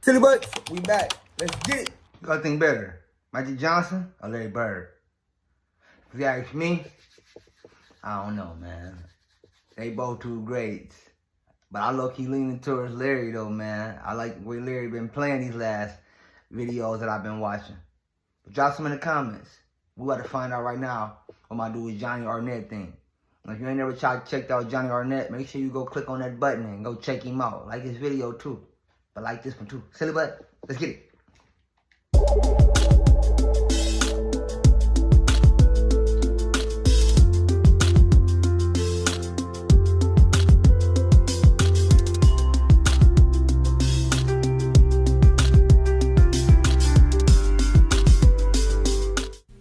Silly butts, we back. Let's get it. You gotta think better. Magic Johnson or Larry Bird? If you ask me, I don't know, man. They both two greats. But I low-key leaning towards Larry, though, man. I like the way Larry been playing these last videos that I've been watching. But drop some in the comments. We about to find out right now what my dude Johnny Arnett thing. And if you ain't never checked out Johnny Arnett, make sure you go click on that button and go check him out. Like his video, too. But like this one, too. Silly butt, let's get it.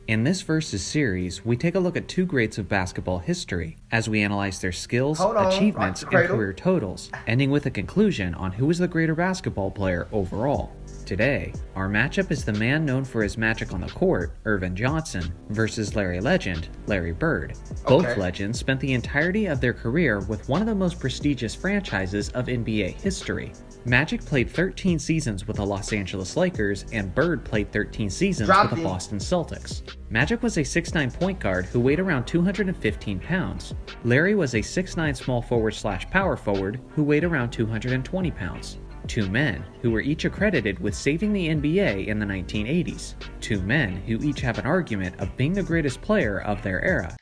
In this Versus series, we take a look at two greats of basketball history as we analyze their skills, achievements, and career totals, ending with a conclusion on who is the greater basketball player overall. Today, our matchup is the man known for his magic on the court, Irving Johnson, versus Larry legend, Larry Bird. Both legends spent the entirety of their career with one of the most prestigious franchises of NBA history. Magic played 13 seasons with the Los Angeles Lakers, and Bird played 13 seasons with the Boston Celtics. Magic was a 6'9" point guard who weighed around 215 pounds. Larry was a 6'9" small forward/power forward who weighed around 220 pounds. Two men who were each accredited with saving the NBA in the 1980s. Two men who each have an argument of being the greatest player of their era.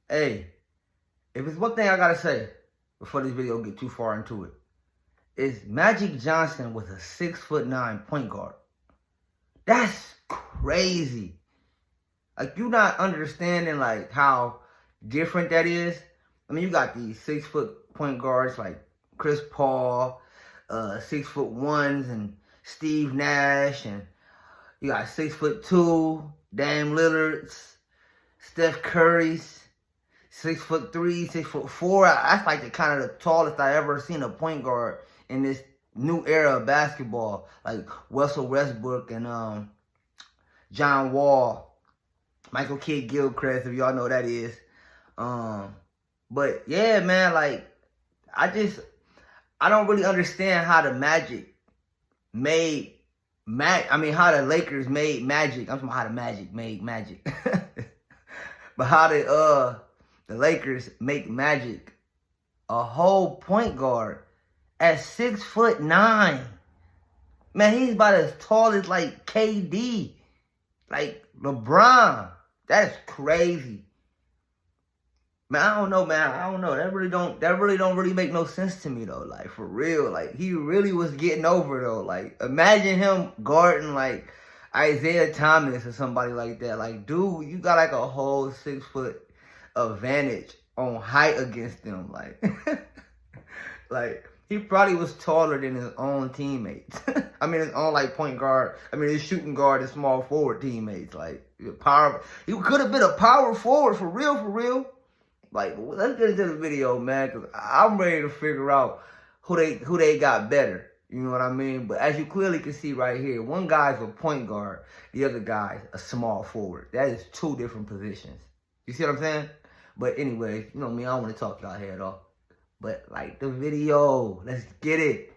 Hey, if it's one thing I gotta say before this video get too far into it, is Magic Johnson was a 6'9" point guard. That's crazy. Like, you not understanding like how different that is. I mean, you got these 6 foot point guards like Chris Paul, 6'1" and Steve Nash, and you got 6'2" Dame Lillard's, Steph Curry's, 6'3", 6'4". That's like the kind of the tallest I ever seen a point guard in this new era of basketball, like Russell Westbrook and John Wall, Michael Kidd Gilchrist, if y'all know who that is. But yeah, man, like I don't really understand how the Magic made how the Lakers made Magic. I'm talking about how the Magic made Magic. But how the Lakers make Magic a whole point guard at 6'9". Man, he's about as tall as like KD, like LeBron. That's crazy. Man, I don't know, man. I don't know. That really don't make no sense to me though. Like, for real. Like, he really was getting over though. Like, imagine him guarding like Isaiah Thomas or somebody like that. Like, dude, you got like a whole 6 foot advantage on height against them. Like, like he probably was taller than his own teammates. I mean, his own like point guard. I mean, his shooting guard and small forward teammates. Like, he could have been a power forward for real, for real. Like, let's get into the video, man, because I'm ready to figure out who they got better. You know what I mean? But as you clearly can see right here, one guy's a point guard, the other guy's a small forward. That is two different positions. You see what I'm saying? But anyways, you know me, I don't want to talk y'all head off. But like the video, let's get it.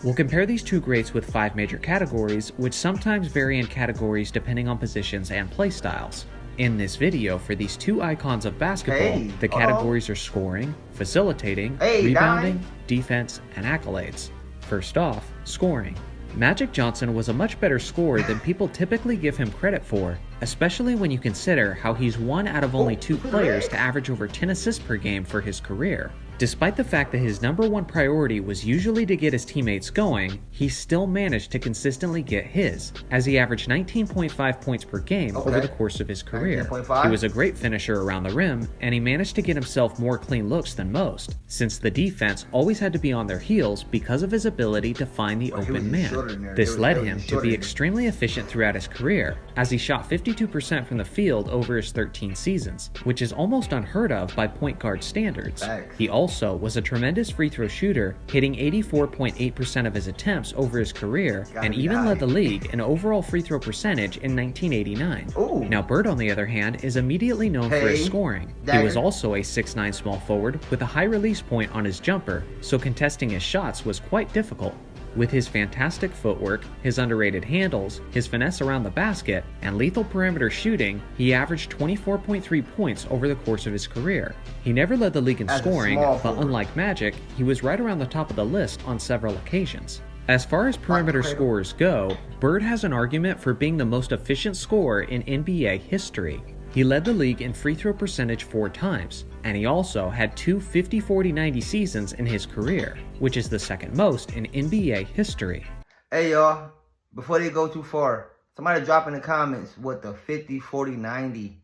We'll compare these two greats with 5 major categories, which sometimes vary in categories depending on positions and play styles. In this video, for these two icons of basketball, the categories are scoring, facilitating, rebounding, defense, and accolades. First off, scoring. Magic Johnson was a much better scorer than people typically give him credit for, especially when you consider how he's one out of only 2 players to average over 10 assists per game for his career. Despite the fact that his #1 priority was usually to get his teammates going, he still managed to consistently get his, as he averaged 19.5 points per game over the course of his career. He was a great finisher around the rim, and he managed to get himself more clean looks than most, since the defense always had to be on their heels because of his ability to find the open man. This led him to be extremely efficient throughout his career, as he shot 52% from the field over his 13 seasons, which is almost unheard of by point guard standards. He also was a tremendous free throw shooter, hitting 84.8% of his attempts over his career, and even led the league in overall free throw percentage in 1989. Now Bird, on the other hand, is immediately known for his scoring. He was also a 6'9" small forward with a high release point on his jumper, so contesting his shots was quite difficult. With his fantastic footwork, his underrated handles, his finesse around the basket, and lethal perimeter shooting, he averaged 24.3 points over the course of his career. He never led the league in scoring, but unlike Magic, he was right around the top of the list on several occasions. As far as perimeter scorers go, Bird has an argument for being the most efficient scorer in NBA history. He led the league in free throw percentage 4 times, and he also had 2 50-40-90 seasons in his career, which is the second most in NBA history. Hey y'all, before they go too far, somebody drop in the comments what the 50-40-90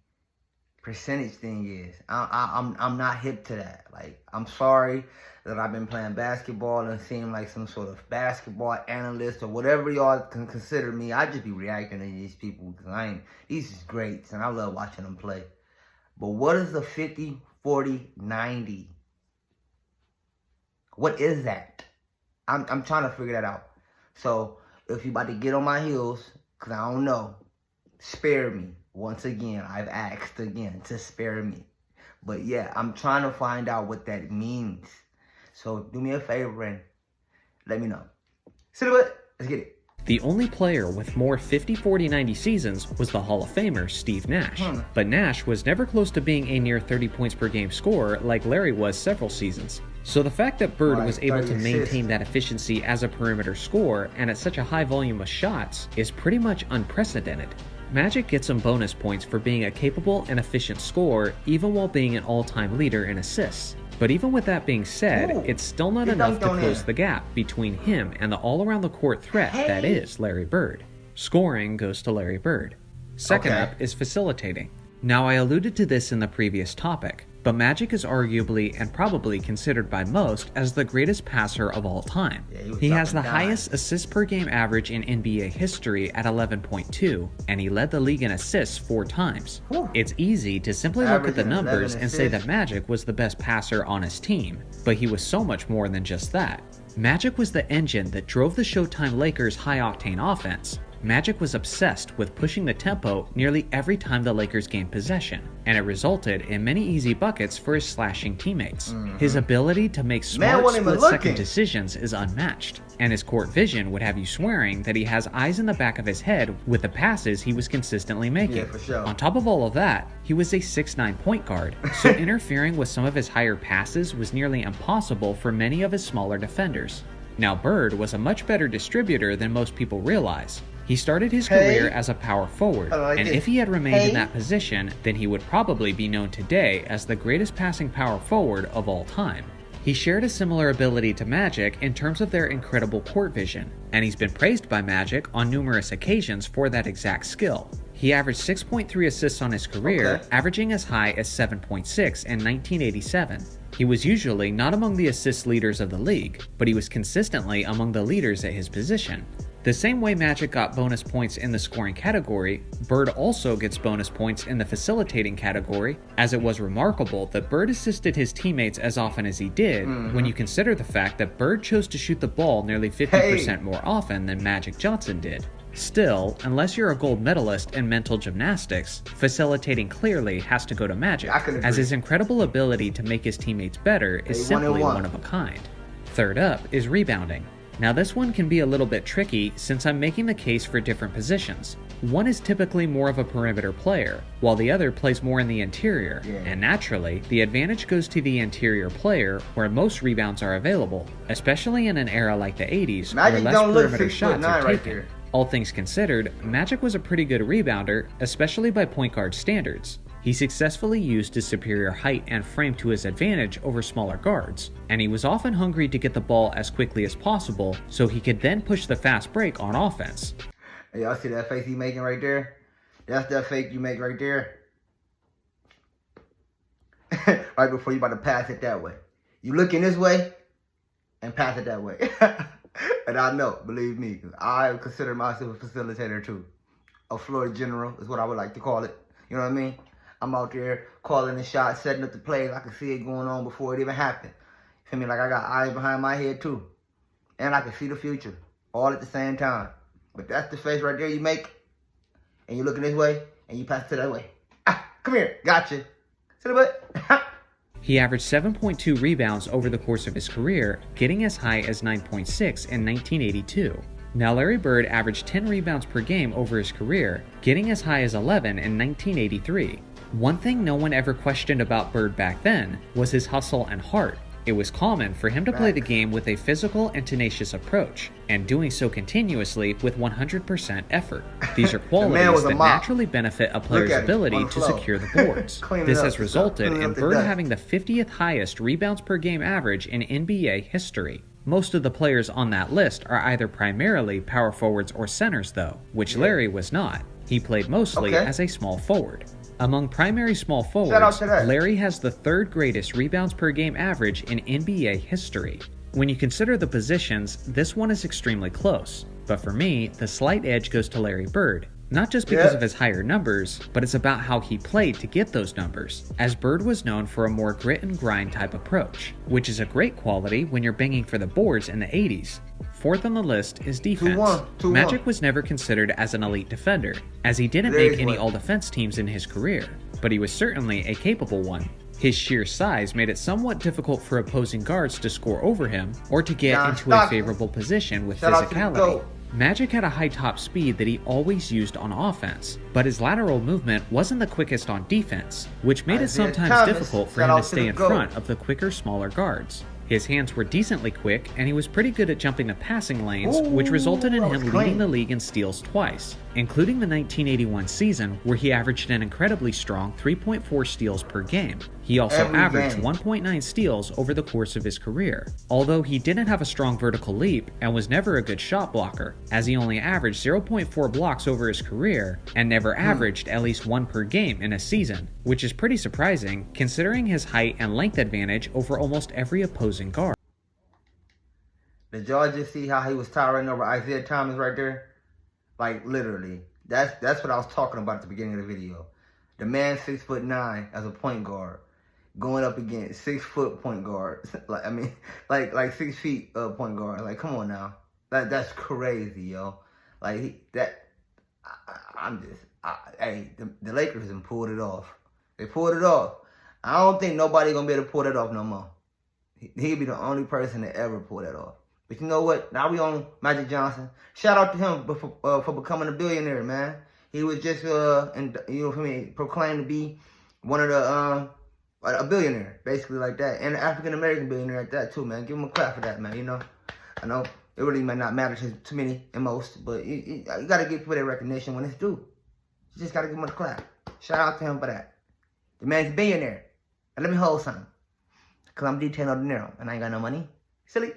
percentage thing is. I'm not hip to that. Like, I'm sorry that I've been playing basketball and seem like some sort of basketball analyst or whatever y'all can consider me. I just be reacting to these people because these is greats and I love watching them play. But what is the 50-40-90? What is that? I'm trying to figure that out. So if you about to get on my heels, because I don't know, spare me. Once again, I've asked again to spare me. But yeah, I'm trying to find out what that means. So do me a favor and let me know. So let's get it. The only player with more 50-40-90 seasons was the Hall of Famer Steve Nash. But Nash was never close to being a near 30 points per game scorer like Larry was several seasons. So the fact that Bird was able to maintain that efficiency as a perimeter scorer and at such a high volume of shots is pretty much unprecedented. Magic gets some bonus points for being a capable and efficient scorer even while being an all-time leader in assists. But even with that being said, it's still not enough to close the gap between him and the all-around-the-court threat that is Larry Bird. Scoring goes to Larry Bird. Second up is facilitating. Now, I alluded to this in the previous topic, but Magic is arguably and probably considered by most as the greatest passer of all time. He has the highest assists per game average in NBA history at 11.2, and he led the league in assists 4 times. It's easy to simply look at the numbers and say that Magic was the best passer on his team, but he was so much more than just that. Magic was the engine that drove the Showtime Lakers' high-octane offense. Magic was obsessed with pushing the tempo nearly every time the Lakers gained possession, and it resulted in many easy buckets for his slashing teammates. His ability to make smart split-second decisions is unmatched, and his court vision would have you swearing that he has eyes in the back of his head with the passes he was consistently making. On top of all of that, he was a 6'9" point guard, so interfering with some of his higher passes was nearly impossible for many of his smaller defenders. Now, Bird was a much better distributor than most people realize. He started his career as a power forward, and if he had remained in that position, then he would probably be known today as the greatest passing power forward of all time. He shared a similar ability to Magic in terms of their incredible court vision, and he's been praised by Magic on numerous occasions for that exact skill. He averaged 6.3 assists on his career, averaging as high as 7.6 in 1987. He was usually not among the assist leaders of the league, but he was consistently among the leaders at his position. The same way Magic got bonus points in the scoring category, Bird also gets bonus points in the facilitating category, as it was remarkable that Bird assisted his teammates as often as he did when you consider the fact that Bird chose to shoot the ball nearly 50% more often than Magic Johnson did. Still, unless you're a gold medalist in mental gymnastics, facilitating clearly has to go to Magic, as his incredible ability to make his teammates better is simply one of a kind. Third up is rebounding. Now this one can be a little bit tricky since I'm making the case for different positions. One is typically more of a perimeter player, while the other plays more in the interior, and naturally, the advantage goes to the interior player where most rebounds are available, especially in an era like the 80s where less perimeter shots are taken. All things considered, Magic was a pretty good rebounder, especially by point guard standards. He successfully used his superior height and frame to his advantage over smaller guards, and he was often hungry to get the ball as quickly as possible so he could then push the fast break on offense. Hey, y'all see that face he making right there? That's that fake you make right there. Right before you about to pass it that way. You looking this way and pass it that way. And I know, believe me, because I consider myself a facilitator too. A floor general is what I would like to call it. You know what I mean? I'm out there calling the shots, setting up the plays. I can see it going on before it even happened. Feel me? Like I got eyes behind my head too. And I can see the future all at the same time. But that's the face right there you make. And you're looking this way and you pass it that way. Ah, come here. Gotcha. See the butt? He averaged 7.2 rebounds over the course of his career, getting as high as 9.6 in 1982. Now Larry Bird averaged 10 rebounds per game over his career, getting as high as 11 in 1983. One thing no one ever questioned about Bird back then was his hustle and heart. It was common for him to play the game with a physical and tenacious approach, and doing so continuously with 100% effort. These are qualities that naturally benefit a player's ability to secure the boards. This has resulted in Bird having the 50th highest rebounds per game average in NBA history. Most of the players on that list are either primarily power forwards or centers though, which Larry was not. He played mostly as a small forward. Among primary small forwards, Larry has the third greatest rebounds per game average in NBA history. When you consider the positions, this one is extremely close. But for me, the slight edge goes to Larry Bird. Not just because of his higher numbers, but it's about how he played to get those numbers, as Bird was known for a more grit and grind type approach, which is a great quality when you're banging for the boards in the 80s. Fourth on the list is defense. 2-1. Magic was never considered as an elite defender, as he didn't make any all-defense teams in his career, but he was certainly a capable one. His sheer size made it somewhat difficult for opposing guards to score over him or to get into a favorable position with physicality. Magic had a high top speed that he always used on offense, but his lateral movement wasn't the quickest on defense, which made it sometimes difficult for him to stay in front of the quicker, smaller guards. His hands were decently quick, and he was pretty good at jumping the passing lanes, which resulted in him leading the league in steals twice, including the 1981 season where he averaged an incredibly strong 3.4 steals per game. He also averaged 1.9 steals over the course of his career, although he didn't have a strong vertical leap and was never a good shot blocker, as he only averaged 0.4 blocks over his career and never averaged at least one per game in a season, which is pretty surprising considering his height and length advantage over almost every opposing guard. Did y'all just see how he was towering over Isaiah Thomas right there? Like literally. That's what I was talking about at the beginning of the video. The man 6'9" as a point guard, going up against 6 foot point guard. like 6 feet point guard. Like, come on now. That's crazy, yo. Like hey, the Lakers done pulled it off. They pulled it off. I don't think nobody gonna be able to pull that off no more. He'll be the only person to ever pull that off. But you know what? Now we on Magic Johnson. Shout out to him for becoming a billionaire, man. He was just proclaimed to be one of the a billionaire, basically like that, and an African American billionaire at that too, man. Give him a clap for that, man. You know, I know it really might not matter to many and most, but you gotta give people that recognition when it's due. You just gotta give him a clap. Shout out to him for that. The man's a billionaire. And let me hold something, cause I'm DtaeNoDinero and I ain't got no money. Silly.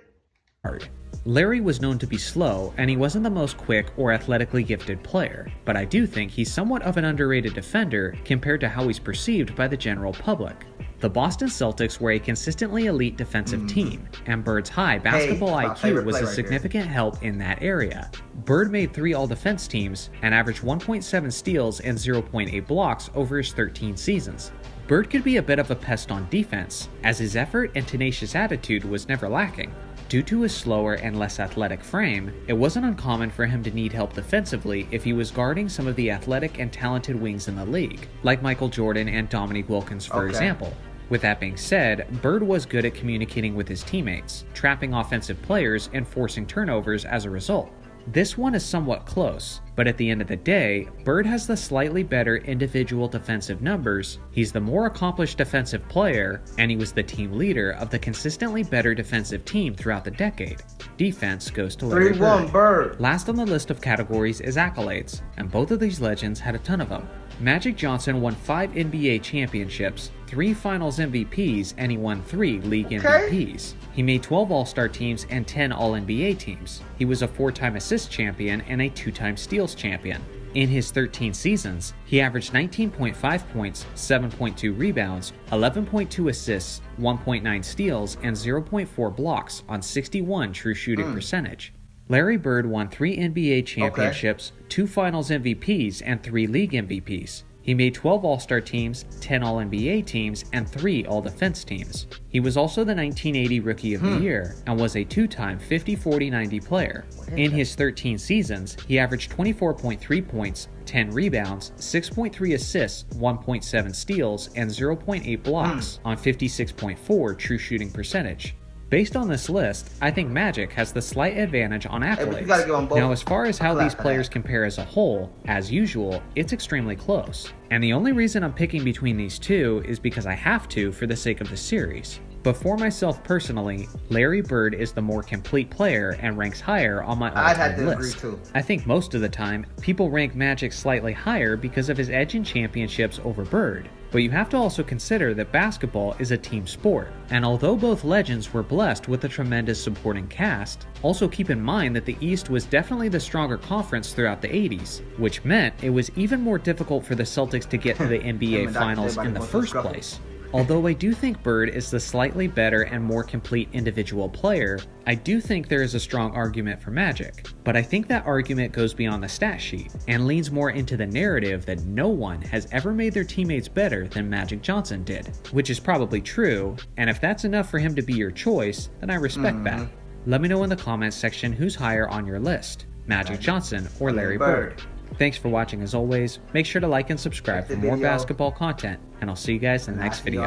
Larry was known to be slow, and he wasn't the most quick or athletically gifted player, but I do think he's somewhat of an underrated defender compared to how he's perceived by the general public. The Boston Celtics were a consistently elite defensive team, and Bird's high basketball IQ was a significant help in that area. Bird made 3 all-defense teams and averaged 1.7 steals and 0.8 blocks over his 13 seasons. Bird could be a bit of a pest on defense, as his effort and tenacious attitude was never lacking. Due to his slower and less athletic frame, it wasn't uncommon for him to need help defensively if he was guarding some of the athletic and talented wings in the league, like Michael Jordan and Dominique Wilkins for example. With that being said, Bird was good at communicating with his teammates, trapping offensive players and forcing turnovers as a result. This one is somewhat close, but at the end of the day, Bird has the slightly better individual defensive numbers, he's the more accomplished defensive player, and he was the team leader of the consistently better defensive team throughout the decade. Defense goes to Larry Bird. Last on the list of categories is accolades, and both of these legends had a ton of them. Magic Johnson won 5 NBA championships, 3 Finals MVPs, and he won 3 League MVPs. He made 12 All-Star teams and 10 All-NBA teams. He was a 4-time assist champion and a 2-time steals champion. In his 13 seasons, he averaged 19.5 points, 7.2 rebounds, 11.2 assists, 1.9 steals, and 0.4 blocks on 61 true shooting percentage. Larry Bird won 3 NBA championships, 2 Finals MVPs, and 3 League MVPs. He made 12 All-Star teams, 10 All-NBA teams, and 3 All-Defense teams. He was also the 1980 Rookie of the Year and was a 2-time 50-40-90 player. In his 13 seasons, he averaged 24.3 points, 10 rebounds, 6.3 assists, 1.7 steals, and 0.8 blocks on 56.4 true shooting percentage. Based on this list, I think Magic has the slight advantage on accolades. Now, as far as how these players compare as a whole, as usual, it's extremely close. And the only reason I'm picking between these two is because I have to for the sake of the series. But for myself personally, Larry Bird is the more complete player and ranks higher on my all-time list. I think most of the time, people rank Magic slightly higher because of his edge in championships over Bird. But you have to also consider that basketball is a team sport, and although both legends were blessed with a tremendous supporting cast, also keep in mind that the East was definitely the stronger conference throughout the 80s, which meant it was even more difficult for the Celtics to get to the NBA Finals in the first place. Although I do think Bird is the slightly better and more complete individual player, I do think there is a strong argument for Magic. But I think that argument goes beyond the stat sheet and leans more into the narrative that no one has ever made their teammates better than Magic Johnson did, which is probably true, and if that's enough for him to be your choice, then I respect that. Let me know in the comments section who's higher on your list, Magic Johnson or Larry Bird. Thanks for watching as always. Make sure to like and subscribe for more basketball content, and I'll see you guys in the next video.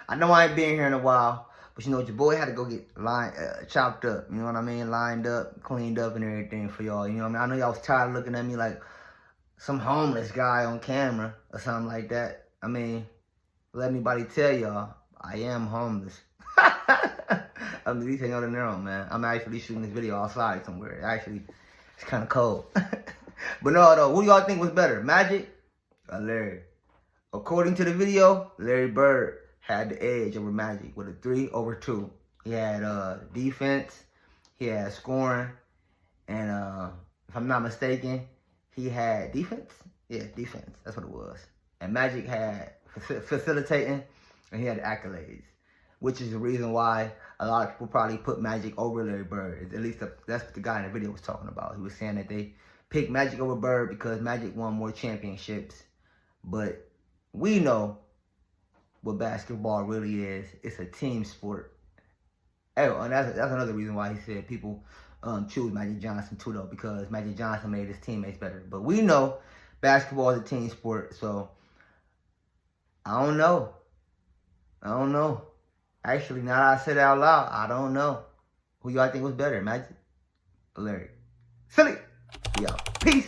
I know I ain't been here in a while, but you know what, your boy had to go get chopped up, you know what I mean? Lined up, cleaned up and everything for y'all, you know what I mean? I know y'all was tired of looking at me like some homeless guy on camera or something like that. I mean, let anybody tell y'all, I am homeless. I'm DtaeNoDinero, man. I'm actually shooting this video outside somewhere. It's kind of cold. But no, though, who do y'all think was better, Magic or Larry? According to the video, Larry Bird had the edge over Magic with a 3/2. He had defense, he had scoring, and if I'm not mistaken, he had defense? Yeah, defense. That's what it was. And Magic had facilitating, and he had accolades, which is the reason why a lot of people probably put Magic over Larry Bird. At least that's what the guy in the video was talking about. He was saying that they picked Magic over Bird because Magic won more championships. But we know what basketball really is. It's a team sport. Oh, and that's another reason why he said people choose Magic Johnson too, though, because Magic Johnson made his teammates better. But we know basketball is a team sport, so I don't know. Actually, now that I said it out loud, I don't know. Who y'all think was better, Magic or Larry? Silly. Yo, peace.